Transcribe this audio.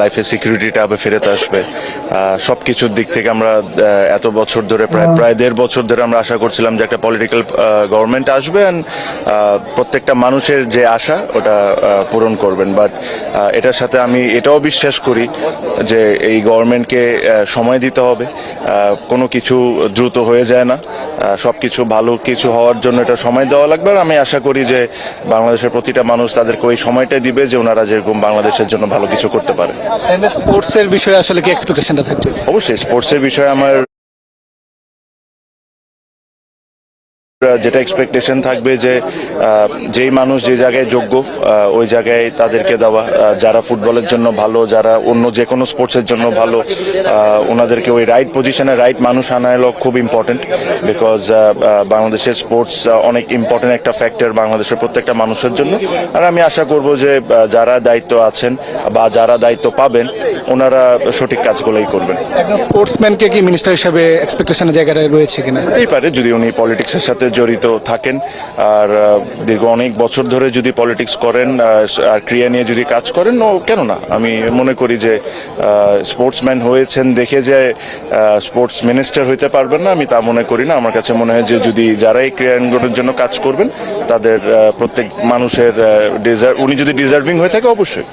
লাইফের সিকিউরিটিটা আবার ফেরত আসবে। সব কিছুর দিক থেকে আমরা এত বছর ধরে প্রায় 1.5 বছর ধরে আমরা আশা করছিলাম যে একটা পলিটিক্যাল গভর্নমেন্ট আসবে অ্যান্ড প্রত্যেকটা মানুষের যে আশা ওটা পূরণ করবেন। বাট এটার সাথে আমি এটাও বিশ্বাস করি যে এই গভর্নমেন্টকে সময় দিতে হবে। কোনো কিছু দ্রুত হয়ে যায় না, সব কিছু ভালো কিছু হওয়ার জন্য এটা সময় দেওয়া লাগবে। আর আমি আশা করি যে বাংলাদেশের প্রতিটা মানুষ তাদেরকে ওই সময়টাই দিবে যে ওনারা যেরকম বাংলাদেশের জন্য ভালো কিছু করতে পারে। স্পোর্টসের বিষয়ে আসলে কি এক্সপেকটেশনটা থাকছে? অবশ্যই স্পোর্টসের বিষয়ে আমার যেটা এক্সপেকটেশন থাকবে যে যেই মানুষ যে জায়গায় যোগ্য ওই জায়গায় তাদেরকে দেওয়া, যারা ফুটবলের জন্য ভালো, যারা অন্য যে কোনো স্পোর্টসের জন্য ভালো, ওনাদেরকে ওই রাইট পজিশনে রাইট মানুষ আনা হলো খুব ইম্পর্টেন্ট। বিকজ বাংলাদেশের স্পোর্টস অনেক ইম্পর্টেন্ট একটা ফ্যাক্টর বাংলাদেশের প্রত্যেকটা মানুষের জন্য। আর আমি আশা করব যে যারা দায়িত্ব আছেন বা যারা দায়িত্ব পাবেন ওনারা সঠিক কাজগুলোই করবেন। একজন স্পোর্টসম্যানকে কি মিনিস্টার হিসেবে এক্সপেকটেশনের জায়গাটা রয়েছে কিনা? এই পারে যদি উনি পলিটিক্সের সাথে জড়িত থাকেন আর দীর্ঘ অনেক বছর ধরে যদি পলিটিক্স করেন আর ক্রিয়া নিয়ে যদি কাজ করেন, ও কেন না। আমি মনে করি যে স্পোর্টসম্যান হয়েছেন দেখে যে স্পোর্টস মিনিস্টার হইতে পারবেন না, আমি তা মনে করি না। আমার কাছে মনে হয় যে যদি যারা এই ক্রীড়াঙ্গনের জন্য কাজ করবেন তাদের প্রত্যেক মানুষের উনি যদি ডিজার্ভিং হয়ে থাকে অবশ্যই